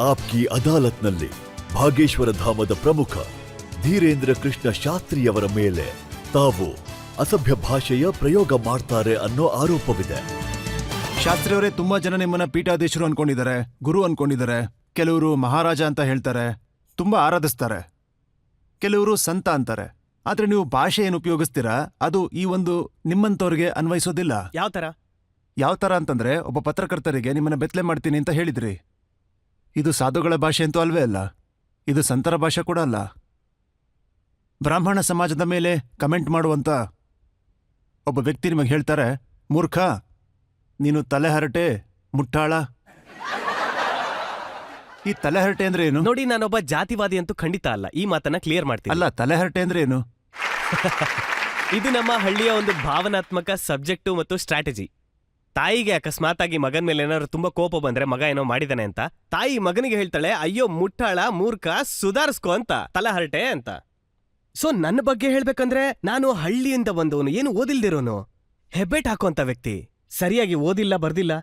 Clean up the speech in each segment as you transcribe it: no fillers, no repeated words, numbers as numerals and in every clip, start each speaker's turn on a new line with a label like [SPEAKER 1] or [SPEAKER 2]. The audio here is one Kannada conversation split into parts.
[SPEAKER 1] ಆಪ್ಕಿ ಅದಾಲತ್ನಲ್ಲಿ ಭಾಗೇಶ್ವರ ಧಾಮದ ಪ್ರಮುಖ ಧೀರೇಂದ್ರ ಕೃಷ್ಣ ಶಾಸ್ತ್ರಿಯವರ ಮೇಲೆ ತಾವು ಅಸಭ್ಯ ಭಾಷೆಯ ಪ್ರಯೋಗ ಮಾಡ್ತಾರೆ ಅನ್ನೋ ಆರೋಪವಿದೆ.
[SPEAKER 2] ಶಾಸ್ತ್ರಿ ಅವರೇ, ತುಂಬಾ ಜನ ನಿಮ್ಮನ್ನ ಪೀಠಾಧೀಶರು ಅನ್ಕೊಂಡಿದ್ದಾರೆ, ಗುರು ಅನ್ಕೊಂಡಿದ್ದಾರೆ. ಕೆಲವರು ಮಹಾರಾಜ ಅಂತ ಹೇಳ್ತಾರೆ, ತುಂಬಾ ಆರಾಧಿಸ್ತಾರೆ. ಕೆಲವರು ಸಂತ ಅಂತಾರೆ. ಆದ್ರೆ ನೀವು ಭಾಷೆ ಏನು ಉಪಯೋಗಿಸ್ತೀರಾ ಅದು ಈ ಒಂದು ನಿಮ್ಮಂತವ್ರಿಗೆ ಅನ್ವಯಿಸೋದಿಲ್ಲ. ಯಾವ ತರ ಅಂತಂದ್ರೆ, ಒಬ್ಬ ಪತ್ರಕರ್ತರಿಗೆ ನಿಮ್ಮನ್ನ ಬೆತ್ತಲೆ ಮಾಡ್ತೀನಿ ಅಂತ ಹೇಳಿದ್ರಿ. ಇದು ಸಾಧುಗಳ ಭಾಷೆ ಅಂತೂ ಅಲ್ವೇ ಅಲ್ಲ, ಇದು ಸಂತರ ಭಾಷೆ ಕೂಡ ಅಲ್ಲ. ಬ್ರಾಹ್ಮಣ ಸಮಾಜದ ಮೇಲೆ ಕಮೆಂಟ್ ಮಾಡುವಂತ ಒಬ್ಬ ವ್ಯಕ್ತಿ ನಿಮಗೆ ಹೇಳ್ತಾರೆ, ಮೂರ್ಖ, ನೀನು ತಲೆಹರಟೆ, ಮುಟ್ಟಾಳ. ಈ ತಲೆಹರಟೆ ಅಂದ್ರೆ ಏನು?
[SPEAKER 3] ನೋಡಿ, ನಾನೊಬ್ಬ ಜಾತಿವಾದಿ ಅಂತೂ ಖಂಡಿತ ಅಲ್ಲ, ಈ ಮಾತನ್ನ ಕ್ಲಿಯರ್ ಮಾಡ್ತೀನಿ.
[SPEAKER 2] ಅಲ್ಲ, ತಲೆಹರಟೆ ಅಂದ್ರೆ ಏನು?
[SPEAKER 3] ಇದು ನಮ್ಮ ಹಳ್ಳಿಯ ಒಂದು ಭಾವನಾತ್ಮಕ ಸಬ್ಜೆಕ್ಟು ಮತ್ತು ಸ್ಟ್ರಾಟಜಿ. ತಾಯಿಗೆ ಅಕಸ್ಮಾತ್ ಆಗಿ ಮಗನ ಮೇಲೆ ಏನಾದ್ರು ತುಂಬಾ ಕೋಪ ಬಂದ್ರೆ, ಮಗ ಏನೋ ಮಾಡಿದಾನೆ ಅಂತ, ತಾಯಿ ಮಗನಿಗೆ ಹೇಳ್ತಾಳೆ, ಅಯ್ಯೋ ಮುಟ್ಟಾಳ, ಮೂರ್ಖ, ಸುಧಾರಿಸ್ಕೋ ಅಂತ, ತಲೆಹರಟೆ ಅಂತ. ಸೊ ನನ್ನ ಬಗ್ಗೆ ಹೇಳ್ಬೇಕಂದ್ರೆ, ನಾನು ಹಳ್ಳಿಯಿಂದ ಬಂದವನು, ಏನು ಓದಿಲ್ದಿರೋನು, ಹೆಬ್ಬೆಟ್ ಹಾಕೋಂತ ವ್ಯಕ್ತಿ, ಸರಿಯಾಗಿ ಓದಿಲ್ಲ ಬರ್ದಿಲ್ಲ.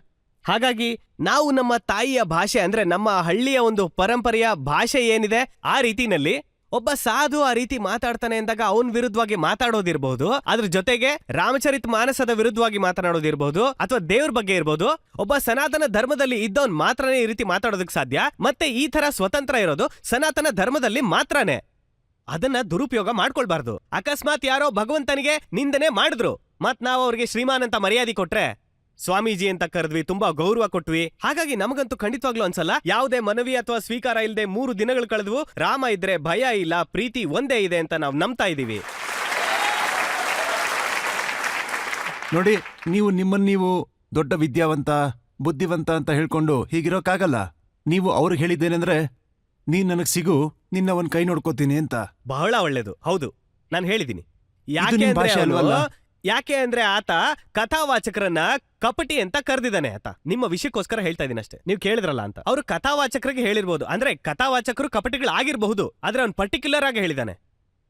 [SPEAKER 3] ಹಾಗಾಗಿ ನಾವು ನಮ್ಮ ತಾಯಿಯ ಭಾಷೆ ಅಂದ್ರೆ ನಮ್ಮ ಹಳ್ಳಿಯ ಒಂದು ಪರಂಪರೆಯ ಭಾಷೆ ಏನಿದೆ ಆ ರೀತಿನಲ್ಲಿ ಒಬ್ಬ ಸಾಧು ಆ ರೀತಿ ಮಾತಾಡ್ತಾನೆ ಅಂದಾಗ ಅವನ್ ವಿರುದ್ಧವಾಗಿ ಮಾತಾಡೋದಿರ್ಬಹುದು, ಅದ್ರ ಜೊತೆಗೆ ರಾಮಚರಿತ್ ಮಾನಸದ ವಿರುದ್ಧವಾಗಿ ಮಾತನಾಡೋದಿರ್ಬಹುದು, ಅಥವಾ ದೇವ್ರ ಬಗ್ಗೆ ಇರ್ಬೋದು. ಒಬ್ಬ ಸನಾತನ ಧರ್ಮದಲ್ಲಿ ಇದ್ದವನ್ ಮಾತ್ರನೇ ಈ ರೀತಿ ಮಾತಾಡೋದಕ್ಕೆ ಸಾಧ್ಯ. ಮತ್ತೆ ಈ ತರ ಸ್ವತಂತ್ರ ಇರೋದು ಸನಾತನ ಧರ್ಮದಲ್ಲಿ ಮಾತ್ರನೇ. ಅದನ್ನ ದುರುಪಯೋಗ ಮಾಡ್ಕೊಳ್ಬಾರ್ದು. ಅಕಸ್ಮಾತ್ ಯಾರೋ ಭಗವಂತನಿಗೆ ನಿಂದನೆ ಮಾಡಿದ್ರು, ಮತ್ ನಾವು ಅವ್ರಿಗೆ ಶ್ರೀಮಾನ್ ಅಂತ ಮರ್ಯಾದೆ ಕೊಟ್ರೆ, ಸ್ವಾಮೀಜಿ ಅಂತ ಕರೆದ್ವಿ, ತುಂಬಾ ಗೌರವ ಕೊಟ್ವಿ. ಹಾಗಾಗಿ ನಮಗಂತೂ ಖಂಡಿತವಾಗ್ಲೂ ಅನ್ಸಲ್ಲ, ಯಾವುದೇ ಮನವಿ ಅಥವಾ ಸ್ವೀಕಾರ ಇಲ್ಲದೆ 3 ದಿನಗಳು ಕಳೆದ್ವು, ರಾಮ ಇದ್ರೆ ಭಯ ಇಲ್ಲ, ಪ್ರೀತಿ ಒಂದೇ ಇದೆ ಅಂತ ನಾವು ನಂಬ್ತಾ ಇದೀವಿ.
[SPEAKER 2] ನೋಡಿ, ನೀವು ದೊಡ್ಡ ವಿದ್ಯಾವಂತ, ಬುದ್ಧಿವಂತ ಅಂತ ಹೇಳ್ಕೊಂಡು ಹೀಗಿರೋಕ್ಕಾಗಲ್ಲ. ನೀವು ಅವ್ರಿಗೆ ಹೇಳಿದ್ದೇನೆಂದ್ರೆ, ನೀನ್ ನನಗ್ ಸಿಗು, ನಿನ್ನ ಒಂದ್ ಕೈ ನೋಡ್ಕೋತೀನಿ ಅಂತ.
[SPEAKER 3] ಬಹಳ ಒಳ್ಳೇದು, ಹೌದು, ನಾನು ಹೇಳಿದ್ದೀನಿ. ಯಾಕೆ ಅಂದ್ರೆ ಆತ ಕಥಾವಾಚಕರನ್ನ ಕಪಟಿ ಅಂತ ಕರೆದಿದ್ದಾನೆ. ಆತ ನಿಮ್ಮ ವಿಷಯಕ್ಕೋಸ್ಕರ ಹೇಳ್ತಾ ಇದೀನಿ ಅಷ್ಟೇ, ನೀವು ಕೇಳಿದ್ರಲ್ಲ ಅಂತ. ಅವ್ರು ಕಥಾವಾಚಕರಿಗೆ ಹೇಳಿರ್ಬೋದು, ಅಂದ್ರೆ ಕಥಾವಾಚಕರು ಕಪಟಿಗಳಾಗಿರ್ಬಹುದು, ಆದ್ರೆ ಅವ್ನು ಪರ್ಟಿಕ್ಯುಲರ್ ಆಗಿ ಹೇಳಿದಾನೆ.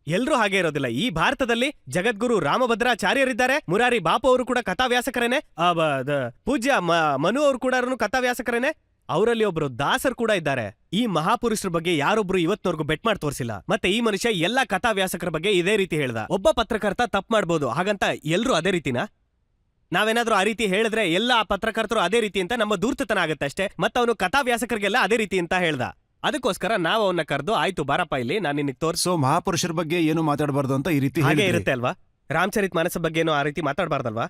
[SPEAKER 3] ಎಲ್ರೂ ಹಾಗೆ ಇರೋದಿಲ್ಲ. ಈ ಭಾರತದಲ್ಲಿ ಜಗದ್ಗುರು ರಾಮಭದ್ರಾಚಾರ್ಯರಿದ್ದಾರೆ, ಮುರಾರಿ ಬಾಪು ಅವರು ಕೂಡ ಕಥಾವ್ಯಾಸಕರೇನೆ, ಪೂಜ್ಯ ಮನು ಅವರು ಕೂಡ ಕಥಾವ್ಯಾಸಕರೇನೆ, ಅವರಲ್ಲಿ ಒಬ್ರು ದಾಸರು ಕೂಡ ಇದ್ದಾರೆ. ಈ ಮಹಾಪುರುಷರ ಬಗ್ಗೆ ಯಾರೊಬ್ರು ಇವತ್ತಿನವರೆಗೂ ಬೆಟ್ ಮಾಡಿ ತೋರಿಸಿಲ್ಲ. ಮತ್ತೆ ಈ ಮನುಷ್ಯ ಎಲ್ಲಾ ಕಥಾವ್ಯಾಸಕರ ಬಗ್ಗೆ ಇದೇ ರೀತಿ ಹೇಳ್ದ. ಒಬ್ಬ ಪತ್ರಕರ್ತ ತಪ್ಪು ಮಾಡ್ಬೋದು, ಹಾಗಂತ ಎಲ್ರು ಅದೇ ರೀತಿನಾ? ನಾವೇನಾದ್ರೂ ಆ ರೀತಿ ಹೇಳಿದ್ರೆ ಎಲ್ಲಾ ಪತ್ರಕರ್ತರು ಅದೇ ರೀತಿ ಅಂತ ನಮ್ಮ ದೂರ್ತತನ ಆಗುತ್ತೆ ಅಷ್ಟೇ. ಮತ್ತೆ ಅವನು ಕಥಾವ್ಯಾಸಕರಿಗೆಲ್ಲ ಅದೇ ರೀತಿ ಅಂತ ಹೇಳ್ದ. ಅದಕ್ಕೋಸ್ಕರ ನಾವು ಅವನ್ನ ಕರೆದು, ಆಯ್ತು ಬಾರಪ್ಪ ಇಲ್ಲಿ, ನಾನು ನಿನಗೆ ತೋರಿಸೋ
[SPEAKER 2] ಮಹಾಪುರುಷರ ಬಗ್ಗೆ ಏನು ಮಾತಾಡಬಾರ್ದು ಅಂತ ಈ ರೀತಿ
[SPEAKER 3] ಹಾಗೆ ಇರುತ್ತೆ ಅಲ್ವಾ? ರಾಮಚರಿತ್ ಮಾನಸ ಬಗ್ಗೆ ಏನೋ ಆ ರೀತಿ ಮಾತಾಡಬಾರ್ದಲ್ವಾ?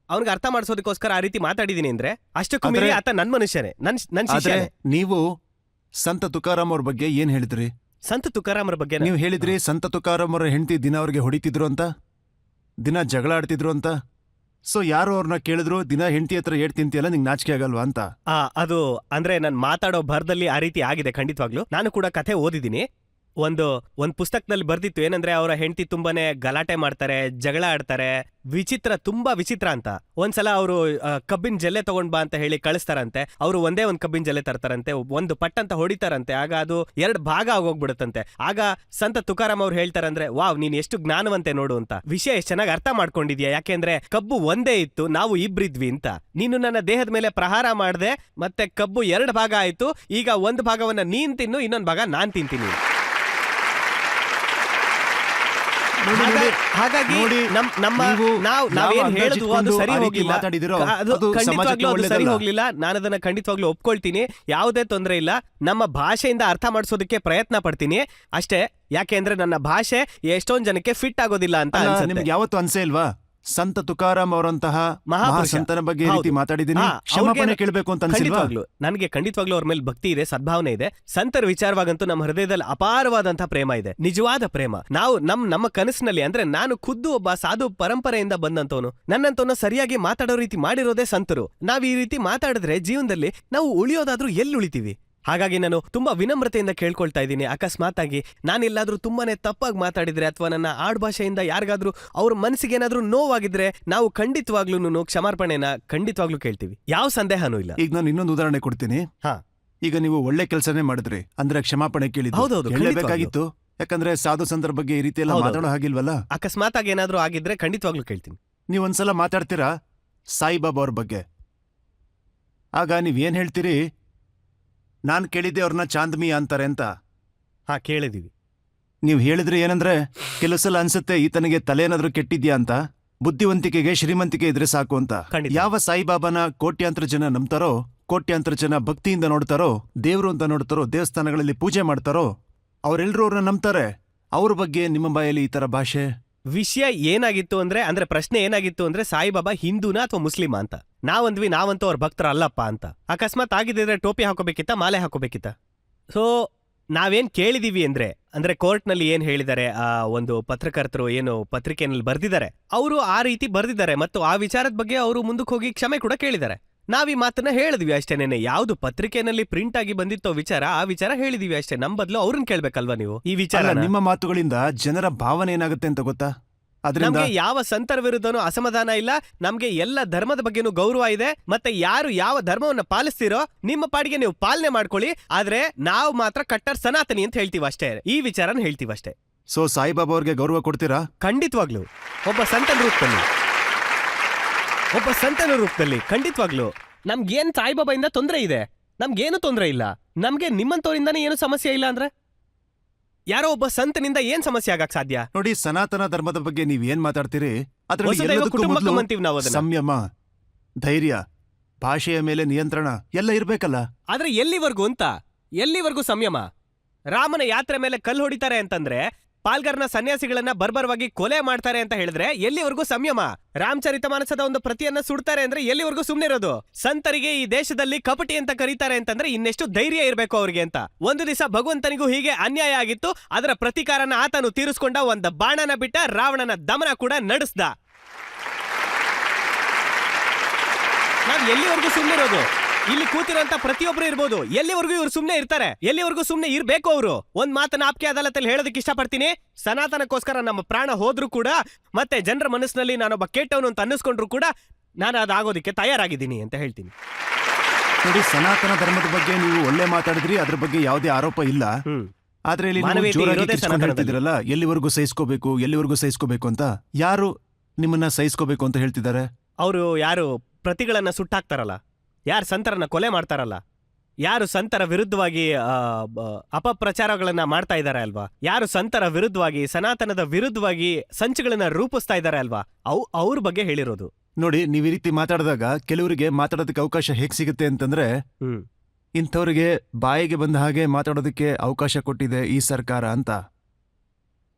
[SPEAKER 3] ಅವ್ನಿಗೆ ಅರ್ಥ ಮಾಡಿಸೋದಕ್ಕೋಸ್ಕರ ಆ ರೀತಿ ಮಾತಾಡಿದೀನಿ ಅಂದ್ರೆ ಅಷ್ಟಕ್ಕೂ ಮೀರಿ ಆತ ನನ್ ಮನುಷ್ಯನೇ, ನನ್ ಶಿಷ್ಯನೇ.
[SPEAKER 2] ನೀವು ಸಂತ ತುಕಾರಾಮ್ ಅವ್ರ ಬಗ್ಗೆ ಏನ್ ಹೇಳಿದ್ರಿ?
[SPEAKER 3] ಸಂತ ತುಕಾರಾಮರ ಬಗ್ಗೆ
[SPEAKER 2] ನೀವು ಹೇಳಿದ್ರಿ, ಸಂತ ತುಕಾರಾಮ್ ಅವರ ಹೆಂಡತಿ ದಿನ ಅವ್ರಿಗೆ ಹೊಡಿತಿದ್ರು ಅಂತ, ದಿನ ಜಗಳ ಆಡ್ತಿದ್ರು ಅಂತ. ಸೊ ಯಾರು ಅವ್ರನ್ನ ಕೇಳಿದ್ರು, ದಿನ ಹೆಂಡತಿ ಹತ್ರ ಏಟ್ ತಿಂತಿಯಲ್ಲ, ನಿಂಗೆ ನಾಚಿಕೆ ಆಗಲ್ವಾ ಅಂತ.
[SPEAKER 3] ಅದು ಅಂದ್ರೆ ನನ್ ಮಾತಾಡೋ ಭರದಲ್ಲಿ ಆ ರೀತಿ ಆಗಿದೆ. ಖಂಡಿತವಾಗ್ಲು ನಾನು ಕೂಡ ಕಥೆ ಓದಿದ್ದೀನಿ. ಒಂದ್ ಪುಸ್ತಕದಲ್ಲಿ ಬರ್ದಿತ್ತು, ಏನಂದ್ರೆ ಅವರ ಹೆಂಡತಿ ತುಂಬಾನೇ ಗಲಾಟೆ ಮಾಡ್ತಾರೆ, ಜಗಳ ಆಡ್ತಾರೆ, ವಿಚಿತ್ರ, ತುಂಬಾ ವಿಚಿತ್ರ ಅಂತ. ಒಂದ್ಸಲ ಅವರು ಕಬ್ಬಿನ ಜಲ್ಲೆ ತಗೊಂಡ್ ಬಾ ಅಂತ ಹೇಳಿ ಕಳಿಸ್ತಾರಂತೆ. ಅವರು ಒಂದೇ ಒಂದ್ ಕಬ್ಬಿನ ಜಲ್ಲೆ ತರ್ತಾರಂತೆ, ಒಂದು ಪಟ್ ಅಂತ ಹೊಡಿತಾರಂತೆ, ಆಗ ಅದು 2 ಭಾಗ ಆಗೋಗ್ಬಿಡುತ್ತಂತೆ. ಆಗ ಸಂತ ತುಕಾರಾಮ್ ಅವ್ರು ಹೇಳ್ತಾರಂದ್ರೆ, ವಾವ್, ನೀನ್ ಎಷ್ಟು ಜ್ಞಾನವಂತೆ ನೋಡು ಅಂತ, ವಿಷಯ ಎಷ್ಟು ಚೆನ್ನಾಗಿ ಅರ್ಥ ಮಾಡ್ಕೊಂಡಿದ್ಯಾ, ಯಾಕೆಂದ್ರೆ ಕಬ್ಬು ಒಂದೇ ಇತ್ತು, ನಾವು ಇಬ್ರಿದ್ವಿ ಅಂತ. ನೀನು ನನ್ನ ದೇಹದ ಮೇಲೆ ಪ್ರಹಾರ ಮಾಡ್ದೆ, ಮತ್ತೆ ಕಬ್ಬು 2 ಭಾಗ ಆಯ್ತು, ಈಗ ಒಂದು ಭಾಗವನ್ನ ನೀನ್ ತಿನ್ನು, ಇನ್ನೊಂದು ಭಾಗ ನಾನ್ ತಿಂತೀನಿ. ಹಾಗಾಗಿ ನಾವೇನ್ ಹೇಳಿದ್ವು ಅದು ಸರಿ ಹೋಗ್ಲಿಲ್ಲ, ಸರಿ ಹೋಗ್ಲಿಲ್ಲ. ನಾನದನ್ನ ಖಂಡಿತವಾಗ್ಲೂ ಒಪ್ಕೊಳ್ತೀನಿ, ಯಾವುದೇ ತೊಂದರೆ ಇಲ್ಲ. ನಮ್ಮ ಭಾಷೆಯಿಂದ ಅರ್ಥ ಮಾಡಿಸೋದಕ್ಕೆ ಪ್ರಯತ್ನ ಪಡ್ತೀನಿ ಅಷ್ಟೇ. ಯಾಕೆ ಅಂದ್ರೆ ನನ್ನ ಭಾಷೆ ಎಷ್ಟೊಂದ್ ಜನಕ್ಕೆ ಫಿಟ್ ಆಗೋದಿಲ್ಲ ಅಂತ.
[SPEAKER 2] ನಿಮ್ಗೆ ಯಾವತ್ತು ಅನ್ಸೇ ಇಲ್ವಾ, ಸಂತ ತುಕಾರಾಮ್ ಅವರಂತಹ ಮಹಾಸಂತನ ಬಗ್ಗೆ ರೀತಿ ಮಾತಾಡಿದೀನಿ, ಕ್ಷಮಾಪಣೆ ಕೇಳಬೇಕು ಅಂತ ಅನ್ಸಿಲ್ವಾ?
[SPEAKER 3] ನನಗೆ ಖಂಡಿತವಾಗ್ಲೂ ಅವ್ರ ಮೇಲೆ ಭಕ್ತಿ ಇದೆ, ಸದ್ಭಾವನೆ ಇದೆ. ಸಂತರ ವಿಚಾರವಾಗಂತೂ ನಮ್ಮ ಹೃದಯದಲ್ಲಿ ಅಪಾರವಾದಂತಹ ಪ್ರೇಮ ಇದೆ, ನಿಜವಾದ ಪ್ರೇಮ. ನಾವು ನಮ್ಮ ಕನಸಿನಲ್ಲಿ, ಅಂದ್ರೆ ನಾನು ಖುದ್ದು ಒಬ್ಬ ಸಾಧು ಪರಂಪರೆಯಿಂದ ಬಂದಂತವನು, ನನ್ನಂತವನ್ನ ಸರಿಯಾಗಿ ಮಾತಾಡೋ ರೀತಿ ಮಾಡಿರೋದೇ ಸಂತರು. ನಾವ್ ಈ ರೀತಿ ಮಾತಾಡಿದ್ರೆ ಜೀವನದಲ್ಲಿ ನಾವು ಉಳಿಯೋದಾದ್ರೂ ಎಲ್ಲಿ ಉಳಿತೀವಿ? ಹಾಗಾಗಿ ನಾನು ತುಂಬಾ ವಿನಮ್ರತೆಯಿಂದ ಕೇಳ್ಕೊಳ್ತಾ ಇದ್ದೀನಿ, ಅಕಸ್ಮಾತ್ ಆಗಿ ನಾನೆಲ್ಲಾದ್ರೂ ತುಂಬಾನೇ ತಪ್ಪಾಗಿ ಮಾತಾಡಿದ್ರೆ, ಅಥವಾ ನನ್ನ ಆಡ್ಭಾಷೆಯಿಂದ ಯಾರಿಗಾದ್ರೂ ಅವ್ರ ಮನಸ್ಸಿಗೆ ಏನಾದ್ರೂ ನೋವಾಗಿದ್ರೆ, ನಾವು ಖಂಡಿತವಾಗ್ಲೂ ಕ್ಷಮಾರ್ಪಣೆನ ಖಂಡಿತವಾಗ್ಲೂ ಕೇಳ್ತೀವಿ, ಯಾವ ಸಂದೇಹನೂ ಇಲ್ಲ.
[SPEAKER 2] ಈಗ ನಾನು ಇನ್ನೊಂದು ಉದಾಹರಣೆ ಕೊಡ್ತೀನಿ. ಈಗ ನೀವು ಒಳ್ಳೆ ಕೆಲಸನೇ ಮಾಡಿದ್ರಿ ಅಂದ್ರೆ ಕ್ಷಮಾಪಣೆ ಕೇಳಬೇಕಾಗಿತ್ತು. ಯಾಕಂದ್ರೆ ಸಾಧು ಸಂತರ ಬಗ್ಗೆ ಈ ರೀತಿ ಎಲ್ಲ ಮಾತಾಡೋ ಹಾಗಿಲ್ವಲ್ಲ.
[SPEAKER 3] ಅಕಸ್ಮಾತ್ ಆಗಿ ಏನಾದ್ರೂ ಆಗಿದ್ರೆ ಖಂಡಿತವಾಗ್ಲೂ ಕೇಳ್ತೀನಿ.
[SPEAKER 2] ನೀವೊಂದ್ಸಲ ಮಾತಾಡ್ತೀರಾ ಸಾಯಿಬಾಬಾ ಅವ್ರ ಬಗ್ಗೆ, ಆಗ ನೀವೇನ್ ಹೇಳ್ತೀರಿ, ನಾನ್ ಕೇಳಿದ್ದೆ ಅವ್ರನ್ನ ಚಾಂದ್ಮಿ ಅಂತಾರೆ ಅಂತ.
[SPEAKER 3] ಹಾ, ಕೇಳಿದೀವಿ.
[SPEAKER 2] ನೀವ್ ಹೇಳಿದ್ರೆ ಏನಂದ್ರೆ ಕೆಲವು ಸಲ ಅನ್ಸುತ್ತೆ ಈತನಿಗೆ ತಲೆ ಏನಾದ್ರೂ ಕೆಟ್ಟಿದ್ಯಾ ಅಂತ. ಬುದ್ಧಿವಂತಿಕೆಗೆ ಶ್ರೀಮಂತಿಕೆ ಇದ್ರೆ ಸಾಕು ಅಂತ.
[SPEAKER 3] ಖಂಡಿತ.
[SPEAKER 2] ಯಾವ ಸಾಯಿಬಾಬಾನ ಕೋಟ್ಯಾಂತರ ಜನ ನಂಬ್ತಾರೋ, ಕೋಟ್ಯಾಂತರ ಜನ ಭಕ್ತಿಯಿಂದ ನೋಡ್ತಾರೋ, ದೇವ್ರು ಅಂತ ನೋಡ್ತಾರೋ, ದೇವಸ್ಥಾನಗಳಲ್ಲಿ ಪೂಜೆ ಮಾಡ್ತಾರೋ, ಅವರೆಲ್ಲರೂ ಅವ್ರನ್ನ ನಂಬ್ತಾರೆ. ಅವ್ರ ಬಗ್ಗೆ ನಿಮ್ಮ ಬಾಯಲ್ಲಿ ಈ ತರ ಭಾಷೆ?
[SPEAKER 3] ವಿಷಯ ಏನಾಗಿತ್ತು ಅಂದ್ರೆ ಪ್ರಶ್ನೆ ಏನಾಗಿತ್ತು ಅಂದ್ರೆ ಸಾಯಿಬಾಬಾ ಹಿಂದೂನಾ ಅಥವಾ ಮುಸ್ಲಿಮಾ ಅಂತ. ನಾವಂತೂ ಅವ್ರ ಭಕ್ತರ ಅಲ್ಲಪ್ಪ ಅಂತ. ಅಕಸ್ಮಾತ್ ಆಗಿದ್ರೆ ಟೋಪಿ ಹಾಕೋಬೇಕಿತ್ತ, ಮಾಲೆ ಹಾಕೋಬೇಕಿತ್ತ? ಸೊ ನಾವೇನ್ ಕೇಳಿದೀವಿ ಅಂದ್ರೆ ಕೋರ್ಟ್ನಲ್ಲಿ ಏನ್ ಹೇಳಿದ್ದಾರೆ, ಆ ಒಂದು ಪತ್ರಕರ್ತರು ಏನು ಪತ್ರಿಕೆಯಲ್ಲಿ ಬರ್ದಿದ್ದಾರೆ, ಅವರು ಆ ರೀತಿ ಬರ್ದಿದ್ದಾರೆ ಮತ್ತು ಆ ವಿಚಾರದ ಬಗ್ಗೆ ಅವರು ಮುಂದಕ್ಕೆ ಹೋಗಿ ಕ್ಷಮೆ ಕೂಡ ಕೇಳಿದ್ದಾರೆ. ನಾವ್ ಈ ಮಾತನ್ನ ಹೇಳಿದ್ವಿ ಅಷ್ಟೇನೇನೆ. ಯಾವ್ದು ಪತ್ರಿಕೆನಲ್ಲಿ ಪ್ರಿಂಟ್ ಆಗಿ ಬಂದಿತ್ತೋ ವಿಚಾರ, ಆ ವಿಚಾರ ಹೇಳಿದೀವಿ ಅಷ್ಟೇ. ನಮ್ ಬದಲು ಅವ್ರನ್ನ ಕೇಳ್ಬೇಕಲ್ವಾ ನೀವು ಈ ವಿಚಾರ?
[SPEAKER 2] ನಿಮ್ಮ ಮಾತುಗಳಿಂದ ಜನರ ಭಾವನೆ ಏನಾಗುತ್ತೆ ಅಂತ ಗೊತ್ತಾ? ಅದರಿಂದ
[SPEAKER 3] ನಮ್ಗೆ ಯಾವ ಸಂತರ ವಿರುದ್ಧನೂ ಅಸಮಾಧಾನ ಇಲ್ಲ. ನಮ್ಗೆ ಎಲ್ಲ ಧರ್ಮದ ಬಗ್ಗೆನೂ ಗೌರವ ಇದೆ. ಮತ್ತೆ ಯಾರು ಯಾವ ಧರ್ಮವನ್ನ ಪಾಲಿಸ್ತೀರೋ ನಿಮ್ಮ ಪಾಡಿಗೆ ನೀವು ಪಾಲನೆ ಮಾಡ್ಕೊಳ್ಳಿ. ಆದ್ರೆ ನಾವು ಮಾತ್ರ ಕಟ್ಟರ್ ಸನಾತನಿ ಅಂತ ಹೇಳ್ತೀವಿ ಅಷ್ಟೇ. ಈ ವಿಚಾರನ ಹೇಳ್ತೀವಿ ಅಷ್ಟೇ.
[SPEAKER 2] ಸೊ ಸಾಯಿಬಾಬಾ ಅವ್ರಿಗೆ ಗೌರವ ಕೊಡ್ತೀರಾ?
[SPEAKER 3] ಖಂಡಿತವಾಗ್ಲು. ಒಬ್ಬ ಸಂತನ ರೂಪದಲ್ಲಿ ಖಂಡಿತವಾಗ್ಲು. ನಮ್ಗೇನ್ ಸಾಯಿಬಾಬಾಯಿಂದ ತೊಂದರೆ ಇದೆ? ನಮ್ಗೇನು ತೊಂದರೆ ಇಲ್ಲ. ನಮ್ಗೆ ನಿಮ್ಮಂತವರಿಂದಾನೇ ಏನು ಸಮಸ್ಯೆ ಇಲ್ಲ ಅಂದ್ರೆ ಯಾರೋ ಒಬ್ಬ ಸಂತನಿಂದ ಏನ್ ಸಮಸ್ಯೆ ಆಗಕ್ ಸಾಧ್ಯ?
[SPEAKER 2] ನೋಡಿ, ಸನಾತನ ಧರ್ಮದ ಬಗ್ಗೆ ನೀವ್ ಏನ್ ಮಾತಾಡ್ತೀರಿ, ಅದ್ರಲ್ಲಿ
[SPEAKER 3] ವಸುದೈವ
[SPEAKER 2] ಎಲ್ಲದಕ್ಕೂ
[SPEAKER 3] ಕುಟುಂಬಕಂ
[SPEAKER 2] ಮೊದ್ಲು
[SPEAKER 3] ಅಂತೀವಿ ನಾವು ಅದನ್ನ.
[SPEAKER 2] ಸಂಯಮ, ಧೈರ್ಯ, ಭಾಷೆಯ ಮೇಲೆ ನಿಯಂತ್ರಣ ಎಲ್ಲ ಇರ್ಬೇಕಲ್ಲ.
[SPEAKER 3] ಆದ್ರೆ ಎಲ್ಲಿವರೆಗೂ ಸಂಯಮ? ರಾಮನ ಯಾತ್ರೆ ಮೇಲೆ ಕಲ್ಲು ಹೊಡಿತಾರೆ ಅಂತಂದ್ರೆ, ಪಾಲ್ಗರ್ನ ಸನ್ಯಾಸಿಗಳನ್ನ ಬರ್ಬರವಾಗಿ ಕೊಲೆ ಮಾಡ್ತಾರೆ ಅಂತ ಹೇಳಿದ್ರೆ ಎಲ್ಲಿವರೆಗೂ ಸಂಯಮ? ರಾಮಚರಿತಮಾನಸದ ಒಂದು ಪ್ರತಿಯನ್ನ ಸುಡ್ತಾರೆ ಅಂದ್ರೆ ಎಲ್ಲಿವರೆಗೂ ಸುಮ್ನೆ ಇರೋದು? ಸಂತರಿಗೆ ಈ ದೇಶದಲ್ಲಿ ಕಪಟಿ ಅಂತ ಕರೀತಾರೆ ಅಂತಂದ್ರೆ ಇನ್ನೆಷ್ಟು ಧೈರ್ಯ ಇರಬೇಕು ಅವ್ರಿಗೆ ಅಂತ. ಒಂದು ದಿವಸ ಭಗವಂತನಿಗೂ ಹೀಗೆ ಅನ್ಯಾಯ ಆಗಿತ್ತು. ಅದರ ಪ್ರತೀಕಾರನ ಆತನು ತೀರಿಸ್ಕೊಂಡ, ಒಂದು ಬಾಣನ ಬಿಟ್ಟ, ರಾವಣನ ದಮನ ಕೂಡ ನಡೆಸ್ದ. ನಾವ್ ಎಲ್ಲಿವರೆಗೂ ಸುಮ್ನೆ ಇರೋದು? ಇಲ್ಲಿ ಕೂತಿರೋಂತ ಪ್ರತಿಯೊಬ್ರು ಇರ್ಬೋದು, ಎಲ್ಲಿವರೆಗೂ ಇವ್ರು ಸುಮ್ನೆ ಇರ್ತಾರೆ? ಎಲ್ಲಿವರೆಗೂ ಸುಮ್ನೆ ಇರ್ಬೇಕು ಅವರು? ಒಂದ್ ಮಾತನ್ನ ಆಪ್ಕೆ ಅದಾಲತಲ್ಲಿ ಹೇಳೋದಕ್ಕೆ ಇಷ್ಟಪಡ್ತೀನಿ. ಸನಾತನಕ್ಕೋಸ್ಕರ ನಮ್ಮ ಪ್ರಾಣ ಹೋದ್ರೂ ಕೂಡ, ಮತ್ತೆ ಜನರ ಮನಸ್ಸಿನಲ್ಲಿ ನಾನೊಬ್ಬ ಕೆಟ್ಟವನು ಅಂತ ಅನ್ನಿಸ್ಕೊಂಡ್ರು ಕೂಡ ನಾನು ಅದಾಗೋದಿಕ್ಕೆ ತಯಾರಾಗಿದ್ದೀನಿ ಅಂತ ಹೇಳ್ತೀನಿ.
[SPEAKER 2] ನೋಡಿ, ಸನಾತನ ಧರ್ಮದ ಬಗ್ಗೆ ನೀವು ಒಳ್ಳೆ ಮಾತಾಡಿದ್ರಿ, ಅದ್ರ ಬಗ್ಗೆ ಯಾವುದೇ ಆರೋಪ ಇಲ್ಲ. ಆದ್ರೆ ಇಲ್ಲಿ ನೀವು
[SPEAKER 3] ಮಾನವೀಯತೆ
[SPEAKER 2] ಜೋರಾಗಿ
[SPEAKER 3] ಇರೋದೇ
[SPEAKER 2] ಕಿರ್ಚ್ಕೊಂಡು ಹೇಳ್ತಿದ್ದೀರಲ್ಲ, ಎಲ್ಲಿವರೆಗೂ ಸಹಿಸ್ಕೋಬೇಕು ಅಂತ. ಯಾರು ನಿಮ್ಮನ್ನ ಸಹಿಸ್ಕೋಬೇಕು ಅಂತ ಹೇಳ್ತಿದ್ದಾರೆ?
[SPEAKER 3] ಅವರು ಯಾರು ಪ್ರತಿಗಳನ್ನ ಸುಟ್ಟಾಕ್ತಾರಲ್ಲ, ಯಾರು ಸಂತರನ್ನ ಕೊಲೆ ಮಾಡ್ತಾರಲ್ಲ, ಯಾರು ಸಂತರ ವಿರುದ್ಧವಾಗಿ ಅಪಪ್ರಚಾರಗಳನ್ನ ಮಾಡ್ತಾ ಇದ್ದಾರೆ ಅಲ್ವಾ, ಯಾರು ಸಂತರ ವಿರುದ್ಧವಾಗಿ, ಸನಾತನದ ವಿರುದ್ಧವಾಗಿ ಸಂಚುಗಳನ್ನ ರೂಪಿಸ್ತಾ ಇದ್ದಾರೆ ಅಲ್ವಾ, ಅವ್ರ ಬಗ್ಗೆ ಹೇಳಿರೋದು.
[SPEAKER 2] ನೋಡಿ, ನೀವ್ ಈ ರೀತಿ ಮಾತಾಡಿದಾಗ ಕೆಲವರಿಗೆ ಮಾತಾಡೋದಕ್ಕೆ ಅವಕಾಶ ಹೇಗ್ ಸಿಗುತ್ತೆ ಅಂತಂದ್ರೆ, ಇಂಥವ್ರಿಗೆ ಬಾಯಿಗೆ ಬಂದ ಹಾಗೆ ಮಾತಾಡೋದಕ್ಕೆ ಅವಕಾಶ ಕೊಟ್ಟಿದೆ ಈ ಸರ್ಕಾರ ಅಂತ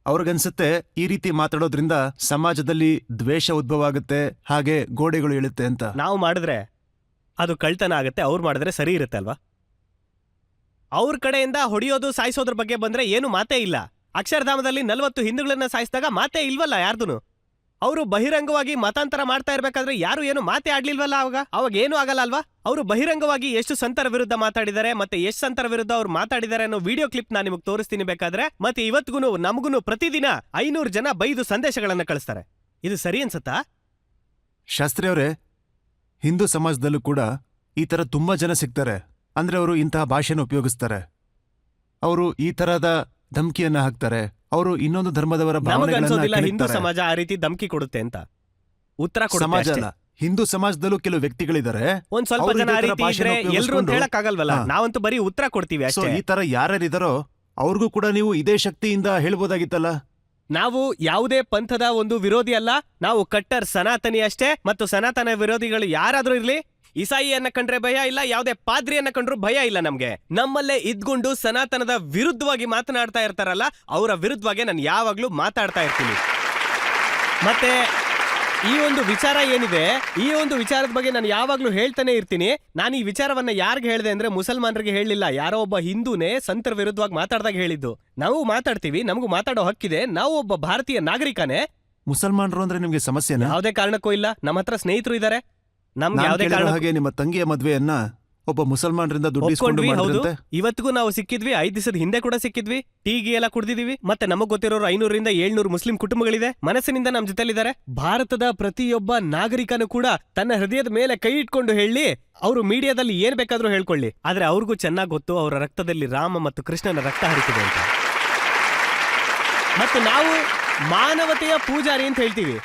[SPEAKER 2] ಅವ್ರಿಗನ್ಸುತ್ತೆ. ಈ ರೀತಿ ಮಾತಾಡೋದ್ರಿಂದ ಸಮಾಜದಲ್ಲಿ ದ್ವೇಷ ಉದ್ಭವ ಆಗುತ್ತೆ, ಹಾಗೆ ಗೋಡೆಗಳು ಇಳುತ್ತೆ ಅಂತ.
[SPEAKER 3] ನಾವು ಮಾಡಿದ್ರೆ ಅದು ಕಳ್ತನ ಆಗುತ್ತೆ, ಅವ್ರು ಮಾಡಿದ್ರೆ ಸರಿ ಇರುತ್ತೆ ಅಲ್ವಾ? ಅವ್ರ ಕಡೆಯಿಂದ ಹೊಡೆಯೋದು ಸಾಯಿಸೋದ್ರ ಬಗ್ಗೆ ಬಂದ್ರೆ ಏನು ಮಾತೇ ಇಲ್ಲ. ಅಕ್ಷರಧಾಮದಲ್ಲಿ 40 ಹಿಂದೂಗಳನ್ನ ಸಾಯಿಸಿದಾಗ ಮಾತೇ ಇಲ್ವಲ್ಲ ಯಾರ್ದು. ಅವರು ಬಹಿರಂಗವಾಗಿ ಮತಾಂತರ ಮಾಡ್ತಾ ಇರ್ಬೇಕಾದ್ರೆ ಯಾರು ಏನು ಮಾತೇ ಆಡ್ಲಿಲ್ವಲ್ಲ. ಅವಾಗ ಏನು ಆಗಲ್ಲ ಅಲ್ವಾ? ಅವರು ಬಹಿರಂಗವಾಗಿ ಎಷ್ಟು ಸಂತರ ವಿರುದ್ಧ ಮಾತಾಡಿದ್ದಾರೆ, ಮತ್ತೆ ಎಷ್ಟು ಸಂತರ ವಿರುದ್ಧ ಅವ್ರು ಮಾತಾಡಿದ್ದಾರೆ ಅನ್ನೋ ವಿಡಿಯೋ ಕ್ಲಿಪ್ ನಾನು ನಿಮಗೆ ತೋರಿಸ್ತೀನಿ ಬೇಕಾದ್ರೆ. ಮತ್ತೆ ಇವತ್ತಿಗೂ ನಮಗೂ ಪ್ರತಿದಿನ 500 ಜನ ಬೈದು ಸಂದೇಶಗಳನ್ನ ಕಳಿಸ್ತಾರೆ. ಇದು ಸರಿ ಅನ್ಸತ್ತಾ?
[SPEAKER 2] ಶಾಸ್ತ್ರಿ ಅವರೇ, ಹಿಂದೂ ಸಮಾಜದಲ್ಲೂ ಕೂಡ ಈ ತರ ತುಂಬಾ ಜನ ಸಿಗ್ತಾರೆ. ಅಂದ್ರೆ ಅವರು ಇಂತಹ ಭಾಷೆನ ಉಪಯೋಗಿಸ್ತಾರೆ, ಅವರು ಈ ತರಹದ ಧಮಕಿಯನ್ನ ಹಾಕ್ತಾರೆ, ಅವರು ಇನ್ನೊಂದು ಧರ್ಮದವರ
[SPEAKER 3] ನಮಗನ್ಸೋದಿಲ್ಲ ಹಿಂದೂ
[SPEAKER 2] ಭಾವನೆಗಳನ್ನ
[SPEAKER 3] ಸಮಾಜ ಆ ರೀತಿ ಧಮಕಿ ಕೊಡುತ್ತೆ ಅಂತ. ಉತ್ತರ
[SPEAKER 2] ಸಮಾಜ
[SPEAKER 3] ಕೊಡುತ್ತೆ
[SPEAKER 2] ಅಲ್ಲ, ಹಿಂದೂ ಸಮಾಜದಲ್ಲೂ ಕೆಲವು ವ್ಯಕ್ತಿಗಳಿದ್ದಾರೆ.
[SPEAKER 3] ಒಂದ್ ಸ್ವಲ್ಪ
[SPEAKER 2] ಅವ್ರು
[SPEAKER 3] ಜನ
[SPEAKER 2] ಇದೇ
[SPEAKER 3] ಆ
[SPEAKER 2] ತರ
[SPEAKER 3] ರೀತಿ
[SPEAKER 2] ಭಾಷೆನ
[SPEAKER 3] ಇದ್ರೆ ಎಲ್ರು ಅಂತ
[SPEAKER 2] ಉಪಯೋಗಿಸ್ಕೊಂಡು-
[SPEAKER 3] ಹೇಳಕ್ ಆಗಲ್ವಲ್ಲ.
[SPEAKER 2] ಹಾ.
[SPEAKER 3] ನಾವಂತೂ ಬರೀ ಉತ್ತರ ಕೊಡ್ತೀವಿ
[SPEAKER 2] ಸೊ
[SPEAKER 3] ಅಷ್ಟೇ.
[SPEAKER 2] ಈ ತರ ಯಾರ್ಯಾರಿದಾರೋ ಅವ್ರಿಗೂ ಕೂಡ ನೀವು ಇದೇ ಶಕ್ತಿಯಿಂದ ಹೇಳ್ಬೋದಾಗಿತ್ತಲ್ಲ.
[SPEAKER 3] ನಾವು ಯಾವುದೇ ಪಂಥದ ಒಂದು ವಿರೋಧಿ ಅಲ್ಲ, ನಾವು ಕಟ್ಟರ್ ಸನಾತನಿ ಅಷ್ಟೇ. ಮತ್ತು ಸನಾತನ ವಿರೋಧಿಗಳು ಯಾರಾದ್ರೂ ಇರ್ಲಿ, ಇಸಾಯಿಯನ್ನ ಕಂಡ್ರೆ ಭಯ ಇಲ್ಲ, ಯಾವುದೇ ಪಾದ್ರಿಯನ್ನ ಕಂಡ್ರು ಭಯ ಇಲ್ಲ ನಮ್ಗೆ. ನಮ್ಮಲ್ಲೇ ಇದ್ಕೊಂಡು ಸನಾತನದ ವಿರುದ್ಧವಾಗಿ ಮಾತನಾಡ್ತಾ ಇರ್ತಾರಲ್ಲ, ಅವರ ವಿರುದ್ಧವಾಗಿ ನಾನು ಯಾವಾಗ್ಲೂ ಮಾತಾಡ್ತಾ ಇರ್ತೀನಿ. ಮತ್ತೆ ಈ ಒಂದು ವಿಚಾರ ಏನಿದೆ, ಈ ಒಂದು ವಿಚಾರದ ಬಗ್ಗೆ ನಾನು ಯಾವಾಗ್ಲೂ ಹೇಳ್ತಾನೆ ಇರ್ತೀನಿ. ನಾನು ಈ ವಿಚಾರವನ್ನ ಯಾರಿಗೆ ಹೇಳಿದೆ ಅಂದ್ರೆ ಮುಸಲ್ಮಾನರಿಗೆ ಹೇಳಲಿಲ್ಲ, ಯಾರೋ ಒಬ್ಬ ಹಿಂದೂನೇ ಸಂತರ ವಿರುದ್ಧವಾಗಿ ಮಾತಾಡ್ದಾಗ ಹೇಳಿದ್ದು. ನಾವು ಮಾತಾಡ್ತೀವಿ, ನಮಗೂ ಮಾತಾಡೋ ಹಕ್ಕಿದೆ, ನಾವು ಒಬ್ಬ ಭಾರತೀಯ ನಾಗರಿಕನೇ.
[SPEAKER 2] ಮುಸಲ್ಮಾನರು ಅಂದ್ರೆ ನಿಮ್ಗೆ ಸಮಸ್ಯೆನಾ?
[SPEAKER 3] ಯಾವುದೇ ಕಾರಣಕ್ಕೂ ಇಲ್ಲ. ನಮ್ಮ ಹತ್ರ ಸ್ನೇಹಿತರು ಇದ್ದಾರೆ. ನಮ್ಗೆ ಯಾವುದೇ ಕಾರಣ
[SPEAKER 2] ಹಾಗೆ ನಿಮ್ಮ ತಂಗಿಯ ಮದ್ವೆಯನ್ನ ಒಬ್ಬ ಮುಸಲ್ಮಾನರಿಂದ ದುಡ್ಡಿಸ್ಕೊಂಡು
[SPEAKER 3] ಹೌದು,
[SPEAKER 2] ಮಾಡಿದ್ರಂತೆ.
[SPEAKER 3] ಇವತ್ತಿಗೂ ನಾವು ಸಿಕ್ಕಿದ್ವಿ. 5 ದಿವಸದ ಹಿಂದೆ ಕೂಡ ಸಿಕ್ಕಿದ್ವಿ. ಟೀಗಿ ಎಲ್ಲ ಕುಡ್ದಿದೀವಿ. ಮತ್ತೆ ನಮಗ್ ಗೊತ್ತಿರೋರು 500ರಿಂದ 700 ಮುಸ್ಲಿಂ ಕುಟುಂಬಗಳಿದೆ, ಮನಸ್ಸಿನಿಂದ ನಮ್ ಜೊತೆಲಿದ್ದಾರೆ. ಭಾರತದ ಪ್ರತಿಯೊಬ್ಬ ನಾಗರಿಕನು ಕೂಡ ತನ್ನ ಹೃದಯದ ಮೇಲೆ ಕೈ ಇಟ್ಕೊಂಡು ಹೇಳಿ, ಅವರು ಮೀಡಿಯಾದಲ್ಲಿ ಏನ್ ಬೇಕಾದ್ರೂ ಹೇಳ್ಕೊಳ್ಳಿ, ಆದ್ರೆ ಅವ್ರಿಗೂ ಚೆನ್ನಾಗಿ ಗೊತ್ತು ಅವರ ರಕ್ತದಲ್ಲಿ ರಾಮ ಮತ್ತು ಕೃಷ್ಣನ ರಕ್ತ ಹರಿತಿದೆ ಅಂತ. ಮತ್ತೆ ನಾವು ಮಾನವತೆಯ ಪೂಜಾರಿ ಅಂತ ಹೇಳ್ತೀವಿ.